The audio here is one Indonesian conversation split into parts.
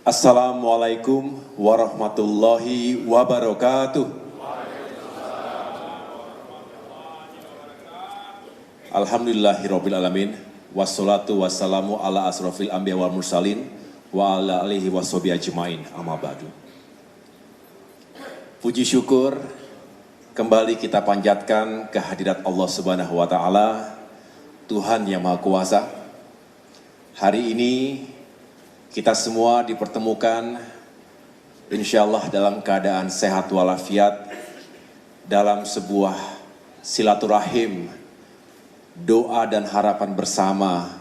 Assalamualaikum warahmatullahi wabarakatuh. Alhamdulillahirabbil alamin wassalatu wassalamu ala asrofil anbiya wal mursalin wa ala alihi washabihi ajmain amma ba'du. Puji syukur kembali kita panjatkan kehadirat Allah Subhanahu wa taala, Tuhan yang Maha Kuasa. Hari ini kita semua dipertemukan insyaallah dalam keadaan sehat walafiat, dalam sebuah silaturahim, doa dan harapan bersama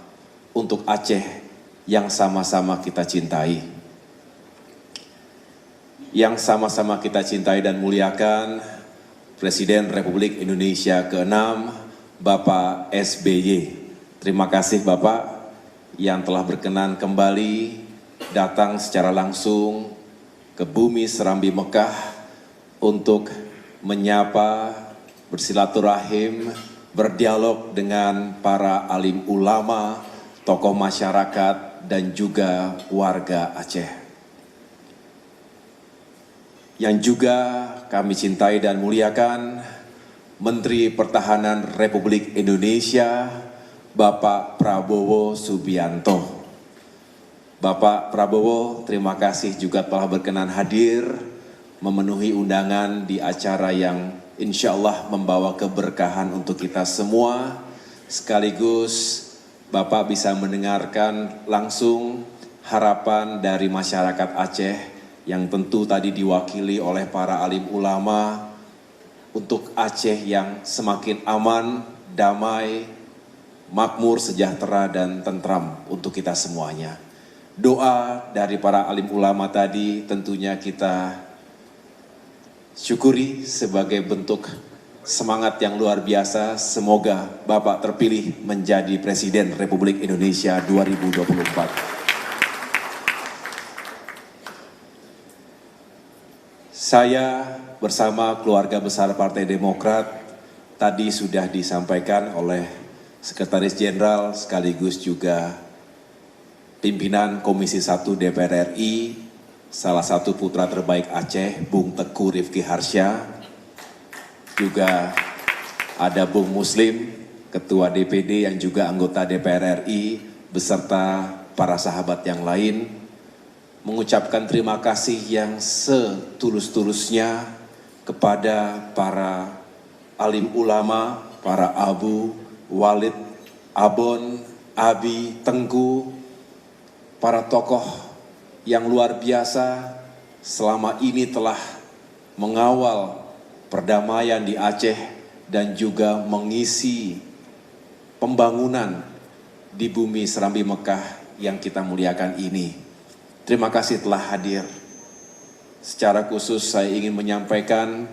untuk Aceh yang sama-sama kita cintai. Yang sama-sama kita cintai dan muliakan Presiden Republik Indonesia ke-6, Bapak SBY. Terima kasih Bapak yang telah berkenan kembali datang secara langsung ke bumi Serambi Mekah untuk menyapa, bersilaturahim, berdialog dengan para alim ulama, tokoh masyarakat, dan juga warga Aceh. Yang juga kami cintai dan muliakan, Menteri Pertahanan Republik Indonesia, Bapak Prabowo Subianto. Bapak Prabowo, terima kasih juga telah berkenan hadir memenuhi undangan di acara yang insya Allah membawa keberkahan untuk kita semua. Sekaligus Bapak bisa mendengarkan langsung harapan dari masyarakat Aceh yang tentu tadi diwakili oleh para alim ulama untuk Aceh yang semakin aman, damai, makmur, sejahtera, dan tentram untuk kita semuanya. Doa dari para alim ulama tadi tentunya kita syukuri sebagai bentuk semangat yang luar biasa. Semoga Bapak terpilih menjadi Presiden Republik Indonesia 2024. Saya bersama keluarga besar Partai Demokrat tadi sudah disampaikan oleh Sekretaris Jenderal sekaligus juga pimpinan Komisi 1 DPR RI, salah satu putra terbaik Aceh, Bung Teguh Rifki Harsha. Juga ada Bung Muslim, Ketua DPD yang juga anggota DPR RI, beserta para sahabat yang lain, mengucapkan terima kasih yang setulus-tulusnya kepada para alim ulama, para abu, Walid, Abon, Abi, Tengku, para tokoh yang luar biasa selama ini telah mengawal perdamaian di Aceh dan juga mengisi pembangunan di bumi Serambi Mekah yang kita muliakan ini. Terima kasih telah hadir. Secara khusus saya ingin menyampaikan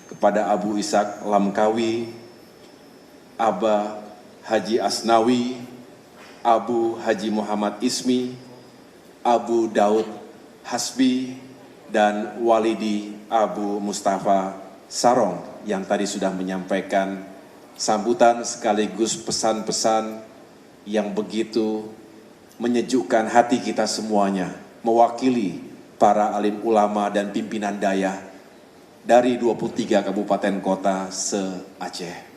kepada Abu Ishak Lamkawi, Aba Haji Asnawi, Abu Haji Muhammad Ismi, Abu Daud Hasbi, dan Walidi Abu Mustafa Sarong yang tadi sudah menyampaikan sambutan sekaligus pesan-pesan yang begitu menyejukkan hati kita semuanya, mewakili para alim ulama dan pimpinan daya dari 23 kabupaten kota se-Aceh.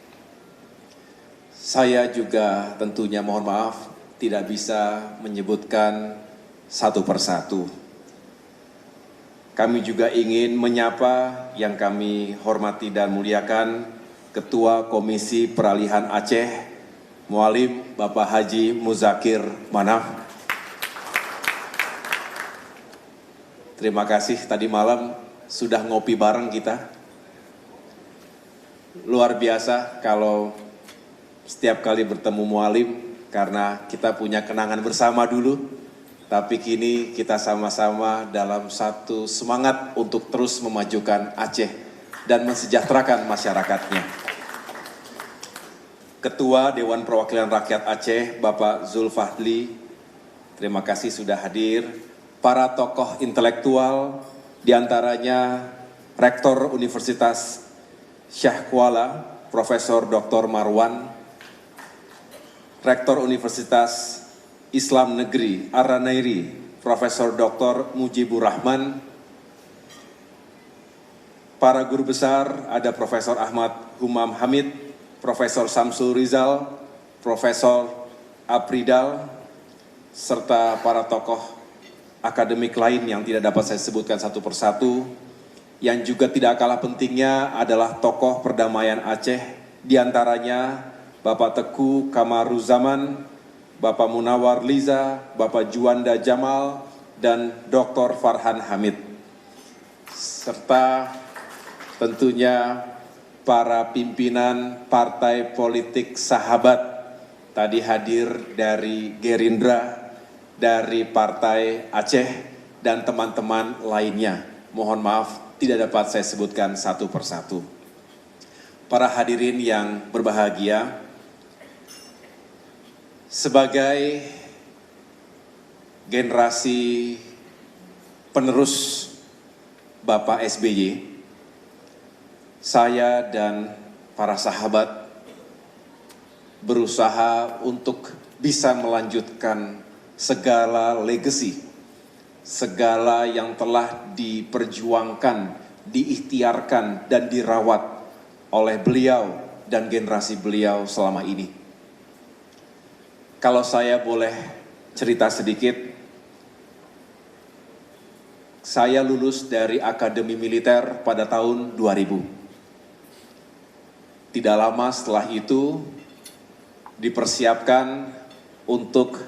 Saya juga tentunya mohon maaf tidak bisa menyebutkan satu persatu. Kami juga ingin menyapa yang kami hormati dan muliakan Ketua Komisi Peralihan Aceh, Mualim Bapak Haji Muzakir Manaf. Terima kasih tadi malam sudah ngopi bareng kita. Luar biasa kalau setiap kali bertemu Mualim, karena kita punya kenangan bersama dulu, tapi kini kita sama-sama dalam satu semangat untuk terus memajukan Aceh dan mensejahterakan masyarakatnya. Ketua Dewan Perwakilan Rakyat Aceh, Bapak Zulfahli, terima kasih sudah hadir. Para tokoh intelektual, diantaranya Rektor Universitas Syah Kuala, Profesor Dr. Marwan, Rektor Universitas Islam Negeri Ar-Ranairi, Profesor Dr. Mujibur Rahman, para guru besar ada Profesor Ahmad Humam Hamid, Profesor Samsul Rizal, Profesor Apridal, serta para tokoh akademik lain yang tidak dapat saya sebutkan satu persatu. Yang juga tidak kalah pentingnya adalah tokoh perdamaian Aceh, diantaranya Bapak Teguh Kamaruzaman, Bapak Munawar Liza, Bapak Juanda Jamal, dan Dr. Farhan Hamid. Serta tentunya para pimpinan partai politik sahabat, tadi hadir dari Gerindra, dari Partai Aceh, dan teman-teman lainnya. Mohon maaf, tidak dapat saya sebutkan satu persatu. Para hadirin yang berbahagia, sebagai generasi penerus Bapak SBY, saya dan para sahabat berusaha untuk bisa melanjutkan segala legacy, segala yang telah diperjuangkan, diikhtiarkan, dan dirawat oleh beliau dan generasi beliau selama ini. Kalau saya boleh cerita sedikit, saya lulus dari Akademi Militer pada tahun 2000. Tidak lama setelah itu dipersiapkan untuk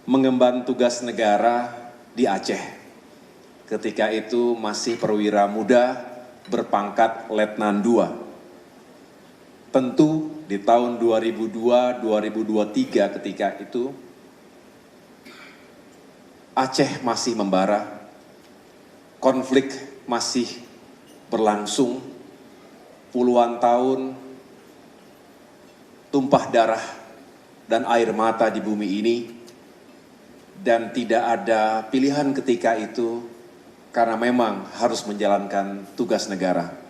mengemban tugas negara di Aceh. Ketika itu masih perwira muda berpangkat Letnan II. Tentu di tahun 2002-2023 ketika itu Aceh masih membara, konflik masih berlangsung, puluhan tahun tumpah darah dan air mata di bumi ini, dan tidak ada pilihan ketika itu karena memang harus menjalankan tugas negara.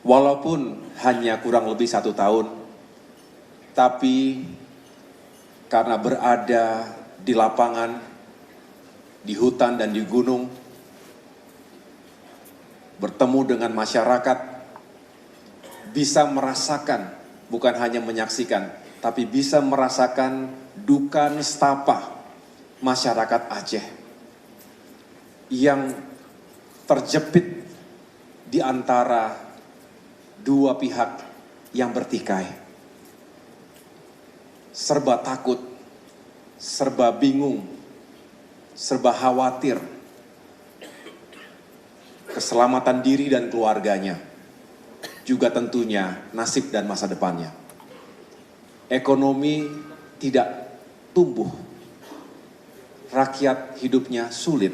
Walaupun hanya kurang lebih 1 tahun, tapi karena berada di lapangan, di hutan dan di gunung, bertemu dengan masyarakat, bisa merasakan, bukan hanya menyaksikan, tapi bisa merasakan duka nestapa masyarakat Aceh yang terjepit di antara dua pihak yang bertikai. Serba takut, serba bingung, serba khawatir keselamatan diri dan keluarganya, juga tentunya nasib dan masa depannya. Ekonomi tidak tumbuh, rakyat hidupnya sulit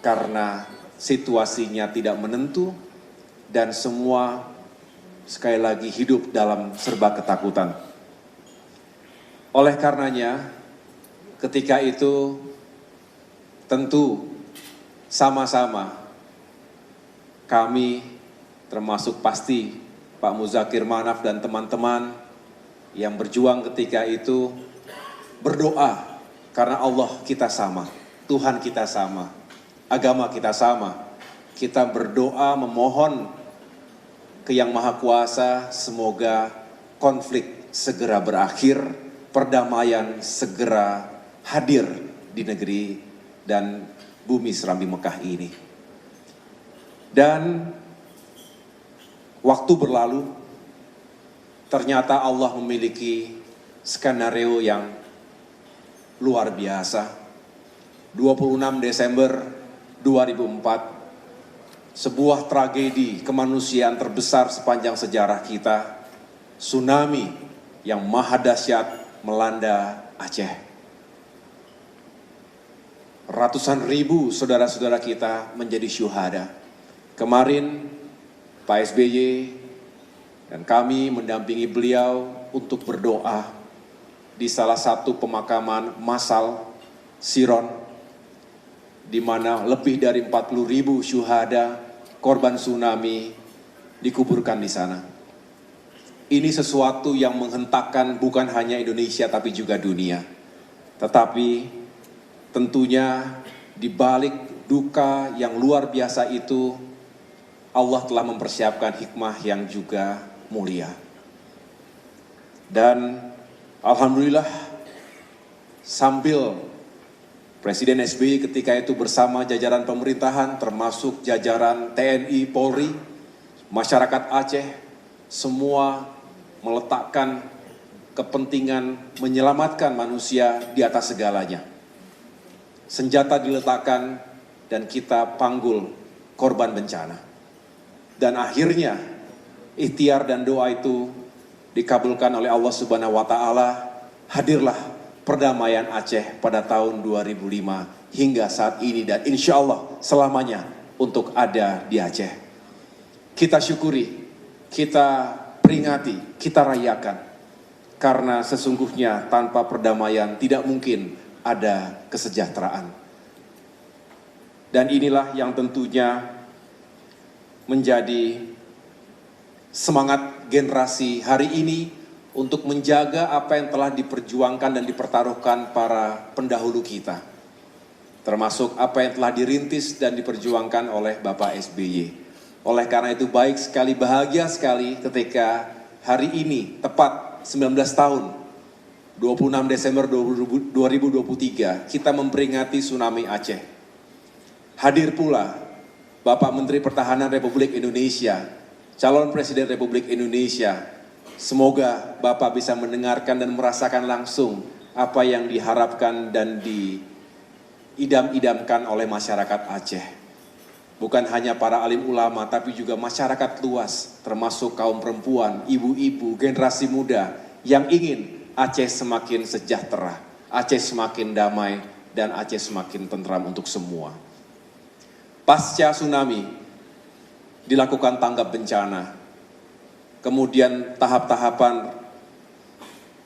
karena situasinya tidak menentu dan semua sekali lagi hidup dalam serba ketakutan. Oleh karenanya, ketika itu tentu sama-sama kami, termasuk pasti Pak Muzakir Manaf dan teman-teman yang berjuang ketika itu, berdoa karena Allah kita sama, Tuhan kita sama, agama kita sama. Kita berdoa memohon ke Yang Maha Kuasa, semoga konflik segera berakhir, perdamaian segera hadir di negeri dan bumi Serambi Mekah ini. Dan waktu berlalu, ternyata Allah memiliki skenario yang luar biasa. 26 Desember 2004, sebuah tragedi kemanusiaan terbesar sepanjang sejarah kita, tsunami yang maha dahsyat melanda Aceh. Ratusan ribu saudara-saudara kita menjadi syuhada. Kemarin Pak SBY dan kami mendampingi beliau untuk berdoa di salah satu pemakaman massal Siron, di mana lebih dari 40.000 syuhada korban tsunami dikuburkan di sana. Ini sesuatu yang menghentakkan bukan hanya Indonesia tapi juga dunia. Tetapi tentunya di balik duka yang luar biasa itu, Allah telah mempersiapkan hikmah yang juga mulia. Dan alhamdulillah, sambil Presiden SBY ketika itu bersama jajaran pemerintahan, termasuk jajaran TNI, Polri, masyarakat Aceh, semua meletakkan kepentingan menyelamatkan manusia di atas segalanya. Senjata diletakkan dan kita panggul korban bencana. Dan akhirnya ikhtiar dan doa itu dikabulkan oleh Allah Subhanahu wa taala, hadirlah perdamaian Aceh pada tahun 2005 hingga saat ini dan insya Allah selamanya untuk ada di Aceh. Kita syukuri, kita peringati, kita rayakan, karena sesungguhnya tanpa perdamaian tidak mungkin ada kesejahteraan. Dan inilah yang tentunya menjadi semangat generasi hari ini untuk menjaga apa yang telah diperjuangkan dan dipertaruhkan para pendahulu kita, termasuk apa yang telah dirintis dan diperjuangkan oleh Bapak SBY. Oleh karena itu baik sekali, bahagia sekali ketika hari ini tepat 19 tahun, 26 Desember 2023, kita memperingati tsunami Aceh. Hadir pula Bapak Menteri Pertahanan Republik Indonesia, calon Presiden Republik Indonesia. Semoga Bapak bisa mendengarkan dan merasakan langsung apa yang diharapkan dan diidam-idamkan oleh masyarakat Aceh. Bukan hanya para alim ulama, tapi juga masyarakat luas, termasuk kaum perempuan, ibu-ibu, generasi muda yang ingin Aceh semakin sejahtera, Aceh semakin damai, dan Aceh semakin tentram untuk semua. Pasca tsunami, dilakukan tanggap bencana, kemudian tahap-tahapan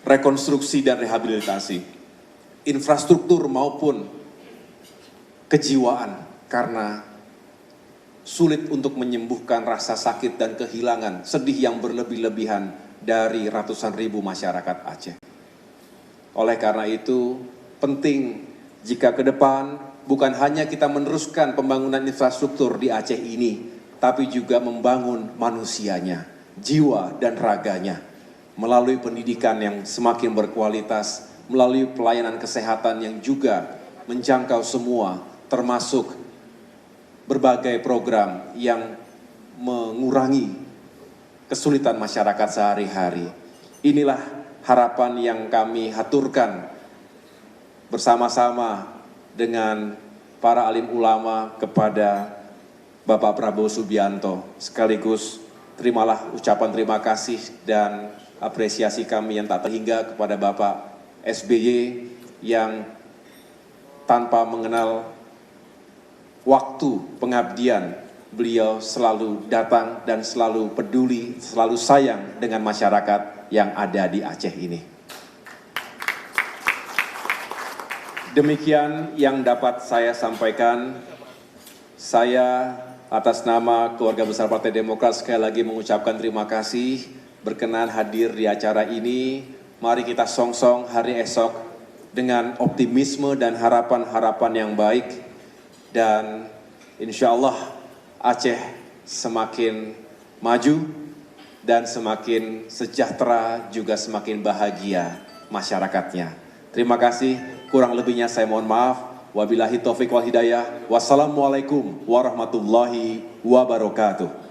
rekonstruksi dan rehabilitasi, infrastruktur maupun kejiwaan, karena sulit untuk menyembuhkan rasa sakit dan kehilangan, sedih yang berlebih-lebihan dari ratusan ribu masyarakat Aceh. Oleh karena itu, penting jika ke depan bukan hanya kita meneruskan pembangunan infrastruktur di Aceh ini, tapi juga membangun manusianya, jiwa dan raganya, melalui pendidikan yang semakin berkualitas, melalui pelayanan kesehatan yang juga menjangkau semua, termasuk berbagai program yang mengurangi kesulitan masyarakat sehari-hari. Inilah harapan yang kami haturkan bersama-sama dengan para alim ulama kepada Bapak Prabowo Subianto. Sekaligus terimalah ucapan terima kasih dan apresiasi kami yang tak terhingga kepada Bapak SBY yang tanpa mengenal waktu pengabdian, beliau selalu datang dan selalu peduli, selalu sayang dengan masyarakat yang ada di Aceh ini. Demikian yang dapat saya sampaikan. Saya atas nama keluarga besar Partai Demokrat sekali lagi mengucapkan terima kasih berkenan hadir di acara ini. Mari kita songsong hari esok dengan optimisme dan harapan-harapan yang baik. Dan insya Allah Aceh semakin maju dan semakin sejahtera, juga semakin bahagia masyarakatnya. Terima kasih, kurang lebihnya saya mohon maaf. Wabillahi taufiq wal hidayah. Wassalamualaikum warahmatullahi wabarakatuh.